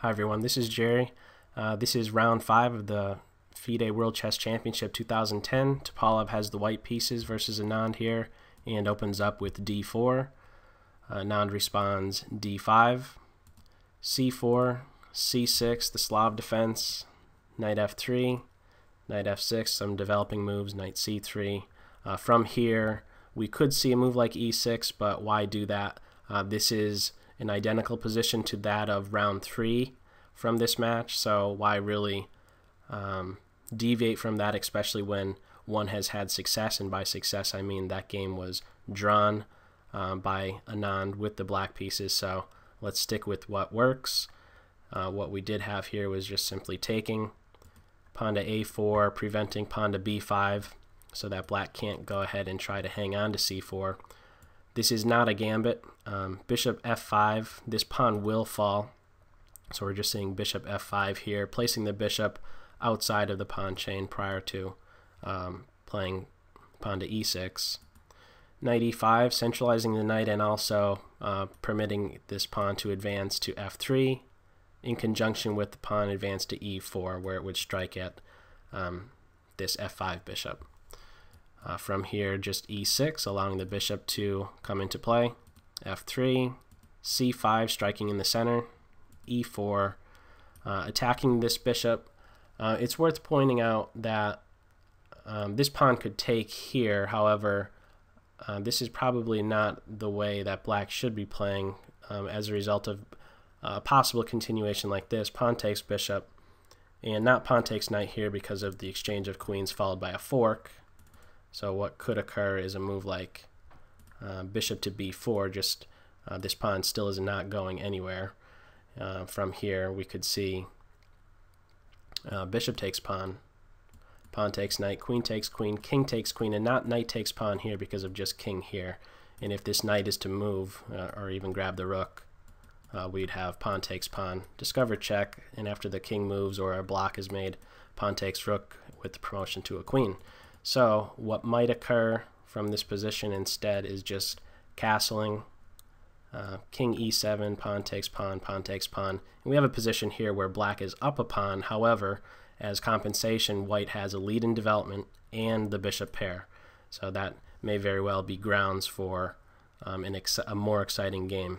Hi everyone, this is Jerry. This is round 5 of the FIDE World Chess Championship 2010. Topalov has the white pieces versus Anand here and opens up with d4. Anand responds d5, c4, c6, the Slav Defense, knight f3, knight f6, some developing moves, knight c3. From here, we could see a move like e6, but why do that? This is an identical position to that of round 3 from this match, so why really deviate from that, especially when one has had success, and by success I mean that game was drawn by Anand with the black pieces. So let's stick with what works. What we did have here was just simply taking pawn to a4, preventing pawn to b5 so that black can't go ahead and try to hang on to c4. This is not a gambit. Bishop f5, this pawn will fall. So we're just seeing bishop f5 here, placing the bishop outside of the pawn chain prior to playing pawn to e6. Knight e5, centralizing the knight and also permitting this pawn to advance to f3 in conjunction with the pawn advance to e4, where it would strike at this f5 bishop. From here, just e6, allowing the bishop to come into play. f3, c5, striking in the center, e4, attacking this bishop. It's worth pointing out that this pawn could take here. However, this is probably not the way that black should be playing as a result of a possible continuation like this. Pawn takes bishop, and not pawn takes knight here because of the exchange of queens followed by a fork. So what could occur is a move like bishop to b4, just this pawn still is not going anywhere. From here we could see bishop takes pawn, pawn takes knight, queen takes queen, king takes queen, and not knight takes pawn here because of just king here. And if this knight is to move or even grab the rook, we'd have pawn takes pawn, discover check, and after the king moves or a block is made, pawn takes rook with the promotion to a queen. So what might occur from this position instead is just castling, king e7, pawn takes pawn, pawn takes pawn. And we have a position here where black is up a pawn. However, as compensation, white has a lead in development and the bishop pair. So that may very well be grounds for a more exciting game.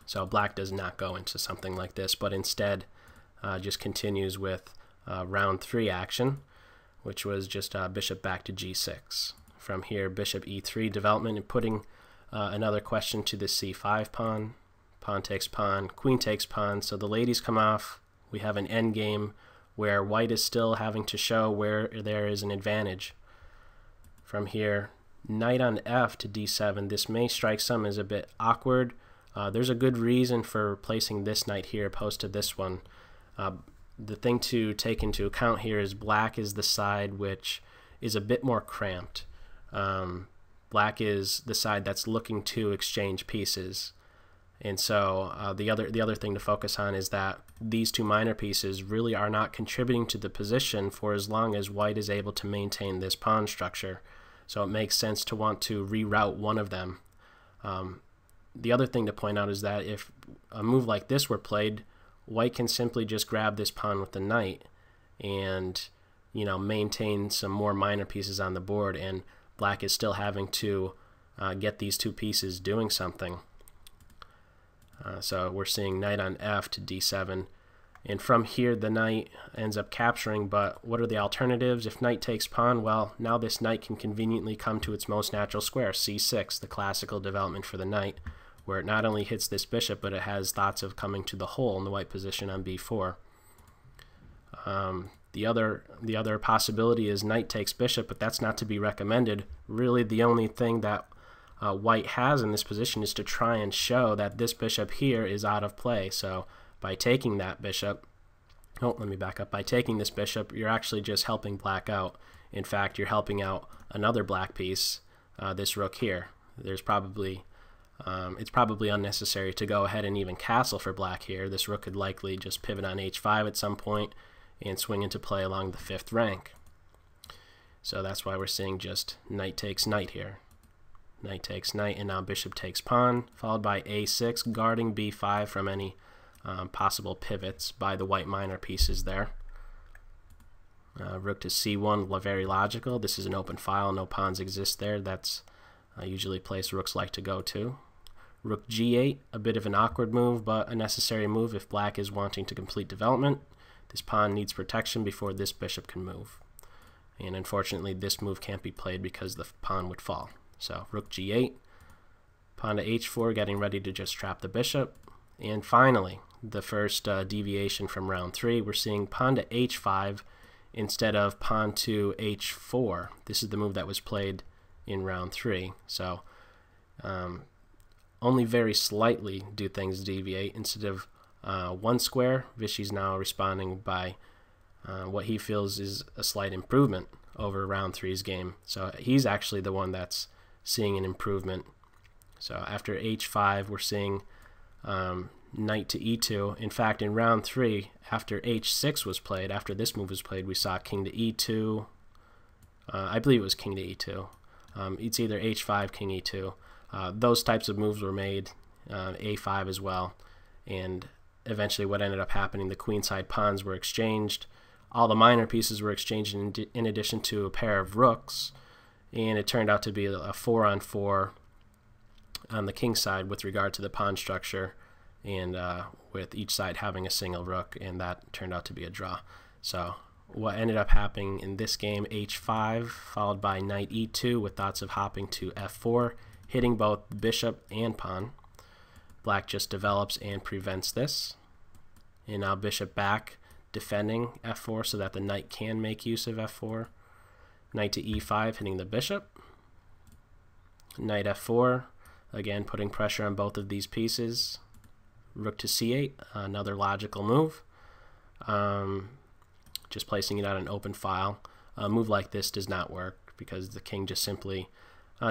So black does not go into something like this, but instead just continues with round 3 action, which was just bishop back to g6. From here, bishop e3 development and putting another question to the c5 pawn. Pawn takes pawn, queen takes pawn, so the ladies come off. We have an endgame where white is still having to show where there is an advantage. From here, knight on f to d7. This may strike some as a bit awkward. There's a good reason for placing this knight here opposed to this one. The thing to take into account here is black is the side which is a bit more cramped. Black is the side that's looking to exchange pieces, and so the other thing to focus on is that these two minor pieces really are not contributing to the position for as long as white is able to maintain this pawn structure. So it makes sense to want to reroute one of them. The other thing to point out is that if a move like this were played, white can simply just grab this pawn with the knight and maintain some more minor pieces on the board, and black is still having to get these two pieces doing something. So we're seeing knight on f to d7, and from here the knight ends up capturing, but what are the alternatives? If knight takes pawn, well, now this knight can conveniently come to its most natural square, c6, the classical development for the knight, where it not only hits this bishop, but it has thoughts of coming to the hole in the white position on b4. The other possibility is knight takes bishop, but that's not to be recommended. Really, the only thing that white has in this position is to try and show that this bishop here is out of play. So by taking that bishop, let me back up. By taking this bishop, you're actually just helping black out. In fact, you're helping out another black piece, this rook here. It's probably unnecessary to go ahead and even castle for black here. This rook could likely just pivot on h5 at some point and swing into play along the 5th rank. So that's why we're seeing just knight takes knight here. Knight takes knight, and now bishop takes pawn, followed by a6, guarding b5 from any possible pivots by the white minor pieces there. Rook to c1, very logical. This is an open file, no pawns exist there. That's usually a place rooks like to go to. Rook g8, a bit of an awkward move, but a necessary move if black is wanting to complete development. This pawn needs protection before this bishop can move. And unfortunately, this move can't be played because the pawn would fall. So rook g8, pawn to h4, getting ready to just trap the bishop. And finally, the first deviation from round 3, we're seeing pawn to h5 instead of pawn to h4. This is the move that was played in round 3. So only very slightly do things deviate. Instead of 1 square, Vishy's now responding by what he feels is a slight improvement over round 3's game. So he's actually the one that's seeing an improvement. So after h5, we're seeing knight to e2. In fact, in round 3, after h6 was played, after this move was played, we saw king to e2. I believe it was king to e2. It's either h5, king e2. Those types of moves were made, a5 as well, and eventually what ended up happening, the queenside pawns were exchanged, all the minor pieces were exchanged in addition to a pair of rooks, and it turned out to be a 4-on-4 on the king side with regard to the pawn structure, and with each side having a single rook, and that turned out to be a draw. So what ended up happening in this game, h5 followed by knight e2 with thoughts of hopping to f4, hitting both bishop and pawn. Black just develops and prevents this. And now bishop back, defending f4 so that the knight can make use of f4. Knight to e5, hitting the bishop. Knight f4, again putting pressure on both of these pieces. Rook to c8, another logical move. Just placing it on an open file. A move like this does not work because the king just simply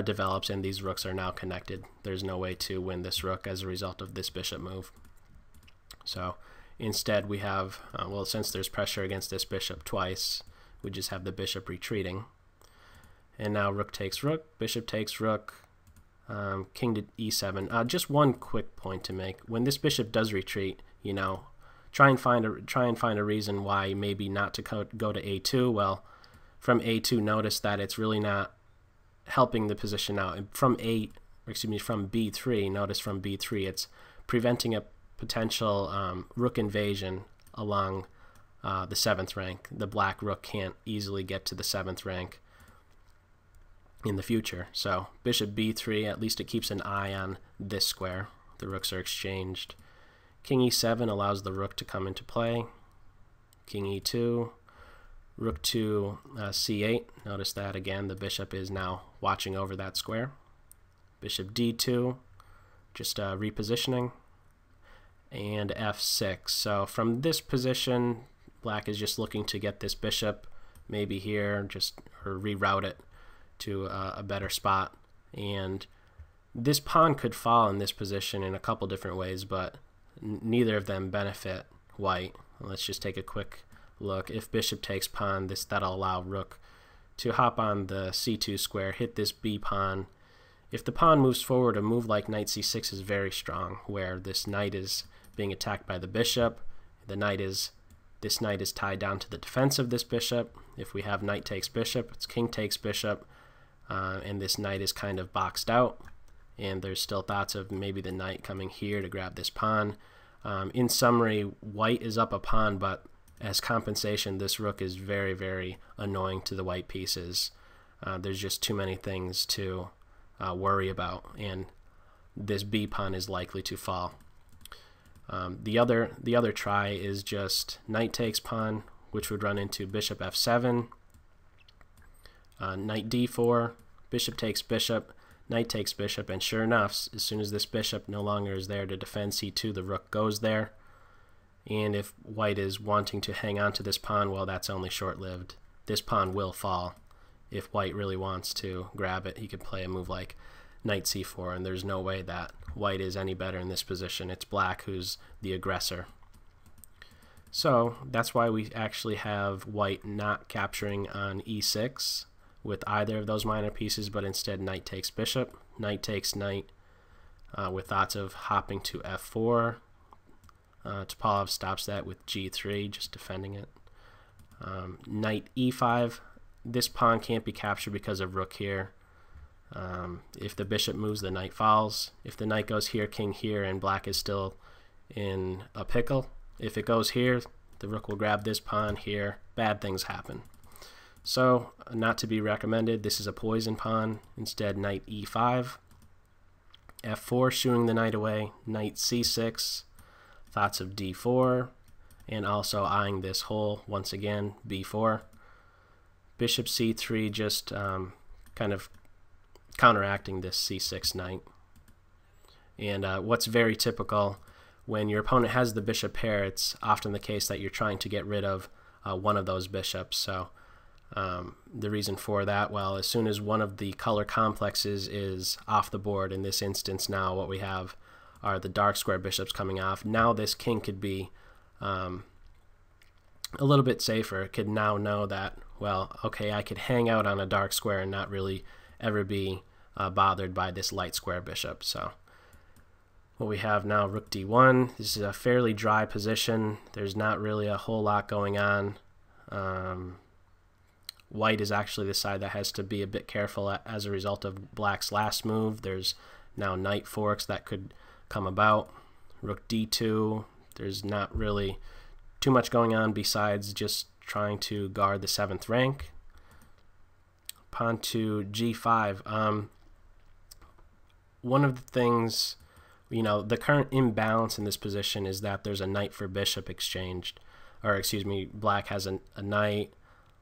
develops and these rooks are now connected. There's no way to win this rook as a result of this bishop move. So instead we have, well, since there's pressure against this bishop twice, we just have the bishop retreating. And now rook takes rook, bishop takes rook, king to e7. Just one quick point to make. When this bishop does retreat, you know, try and find a reason why maybe not to go to a2. Well, from a2, notice that it's really not helping the position out. From b3, notice from b3, it's preventing a potential rook invasion along the 7th rank. The black rook can't easily get to the 7th rank in the future. So bishop b3, at least it keeps an eye on this square. The rooks are exchanged. King e7 allows the rook to come into play. King e2, rook to c8. Notice that again, the bishop is now watching over that square. Bishop d2, just repositioning. And f6. So from this position, black is just looking to get this bishop maybe here, or reroute it to a better spot. And this pawn could fall in this position in a couple different ways, but neither of them benefit white. Let's just take a quick look. If bishop takes pawn, that'll allow rook to hop on the c2 square, hit this b pawn. If the pawn moves forward, a move like knight c6 is very strong, where this knight is being attacked by the bishop. This knight is tied down to the defense of this bishop. If we have knight takes bishop, it's king takes bishop, and this knight is kind of boxed out. And there's still thoughts of maybe the knight coming here to grab this pawn. In summary, white is up a pawn, but as compensation, this rook is very, very annoying to the white pieces. There's just too many things to worry about, and this b pawn is likely to fall. The other try is just knight takes pawn, which would run into bishop f7, knight d4, bishop takes bishop, knight takes bishop, and sure enough, as soon as this bishop no longer is there to defend c2, the rook goes there. And if white is wanting to hang on to this pawn, well, that's only short-lived. This pawn will fall. If white really wants to grab it, he could play a move like knight c4, and there's no way that white is any better in this position. It's black who's the aggressor. So that's why we actually have white not capturing on e6 with either of those minor pieces, but instead knight takes bishop, knight takes knight, with thoughts of hopping to f4, Topalov stops that with g3, just defending it. Knight e5. This pawn can't be captured because of rook here. If the bishop moves, the knight falls. If the knight goes here, king here, and black is still in a pickle. If it goes here, the rook will grab this pawn here. Bad things happen. So, not to be recommended. This is a poison pawn. Instead, knight e5. f4, shooing the knight away. Knight c6. Thoughts of d4. And also eyeing this hole once again, b4. Bishop c3, just kind of counteracting this c6 knight. And what's very typical, when your opponent has the bishop pair, it's often the case that you're trying to get rid of one of those bishops. So the reason for that, well, as soon as one of the color complexes is off the board, in this instance now what we have are the dark square bishops coming off. Now this king could be a little bit safer. It could now know that, well, okay, I could hang out on a dark square and not really ever be bothered by this light square bishop. So what we have now, rook d1. This is a fairly dry position. There's not really a whole lot going on. White is actually the side that has to be a bit careful as a result of black's last move. There's now knight forks that could come about. Rook d2. There's not really too much going on besides just trying to guard the 7th rank. Pawn to g5. One of the things, the current imbalance in this position is that there's a knight for bishop exchanged. Or excuse me, black has a knight,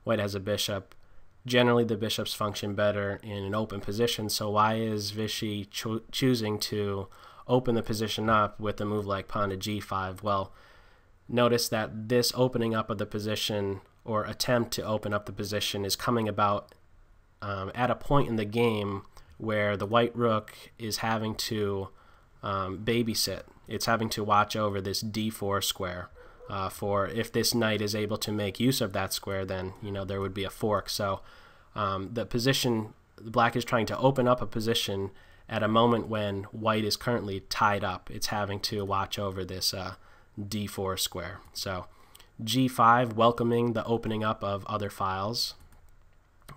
white has a bishop. Generally the bishops function better in an open position, so why is Vichy choosing to open the position up with a move like pawn to g5? Well, notice that this opening up of the position, or attempt to open up the position, is coming about at a point in the game where the white rook is having to babysit. It's having to watch over this d4 square. For if this knight is able to make use of that square, then there would be a fork. So the position, black is trying to open up a position at a moment when white is currently tied up. It's having to watch over this d4 square. So g5, welcoming the opening up of other files.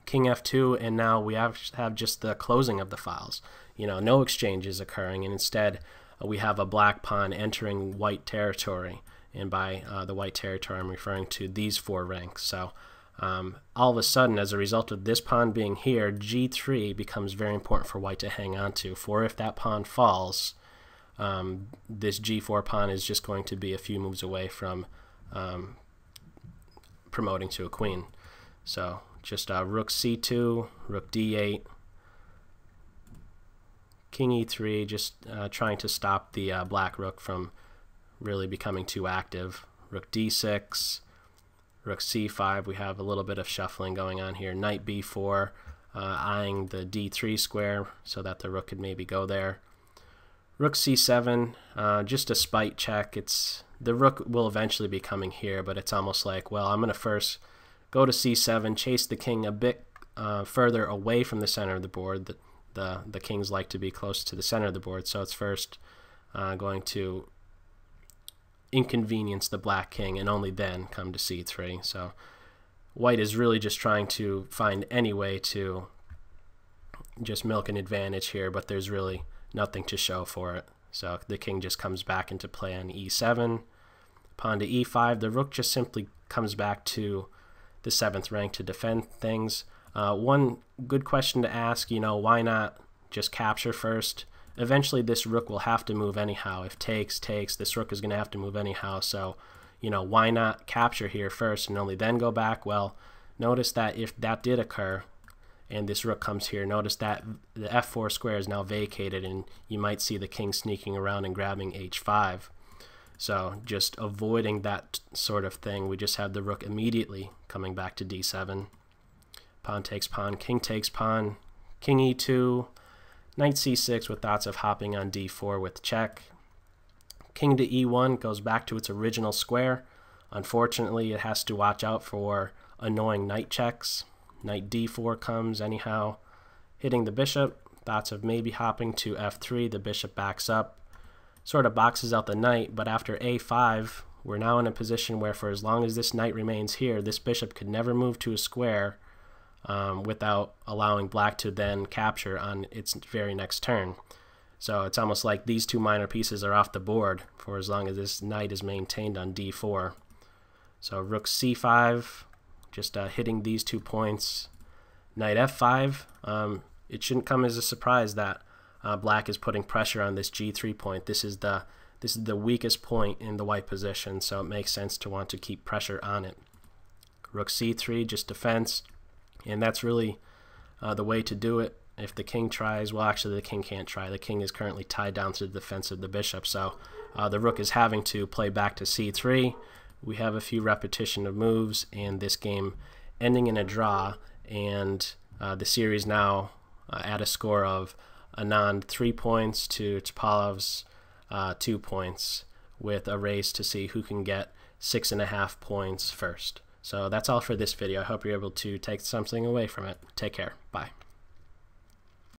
King f2, and now we have just the closing of the files. No exchange is occurring, and instead we have a black pawn entering white territory. And by the white territory, I'm referring to these 4 ranks. So all of a sudden, as a result of this pawn being here, g3 becomes very important for white to hang on to. For if that pawn falls, this g4 pawn is just going to be a few moves away from promoting to a queen. So just rook c2, rook d8, king e3, just trying to stop the black rook from really becoming too active. Rook d6, rook c5. We have a little bit of shuffling going on here. Knight b4, eyeing the d3 square so that the rook could maybe go there. Rook c7, just a spite check. The rook will eventually be coming here, but it's almost like, well, I'm going to first go to c7, chase the king a bit further away from the center of the board. The kings like to be close to the center of the board, so it's first going to inconvenience the black king and only then come to c3. So white is really just trying to find any way to just milk an advantage here, but there's really nothing to show for it. So the king just comes back into play on e7. Pawn to e5. The rook just simply comes back to the 7th rank to defend things. One good question to ask, why not just capture first? Eventually this rook will have to move anyhow. If takes, this rook is going to have to move anyhow. So, why not capture here first and only then go back? Well, notice that if that did occur and this rook comes here, notice that the f4 square is now vacated and you might see the king sneaking around and grabbing h5. So just avoiding that sort of thing, we just have the rook immediately coming back to d7. Pawn takes pawn, king takes pawn, king e2, knight c6 with thoughts of hopping on d4 with check. King to e1 goes back to its original square. Unfortunately, it has to watch out for annoying knight checks. Knight d4 comes anyhow, hitting the bishop. Thoughts of maybe hopping to f3. The bishop backs up. sort of boxes out the knight, but after a5, we're now in a position where for as long as this knight remains here, this bishop could never move to a square without allowing black to then capture on its very next turn. So it's almost like these two minor pieces are off the board for as long as this knight is maintained on d4. So rook c5, just hitting these 2 points. Knight f5, it shouldn't come as a surprise that black is putting pressure on this g3 point. This is the weakest point in the white position, so it makes sense to want to keep pressure on it. Rook c3, just defense, and that's really the way to do it. If the king tries, well, actually the king can't try. The king is currently tied down to the defense of the bishop, so the rook is having to play back to c3. We have a few repetition of moves, and this game ending in a draw, and the series now at a score of Anand 3 points to Topalov's 2 points, with a race to see who can get 6.5 points first. So that's all for this video. I hope you're able to take something away from it. Take care. Bye.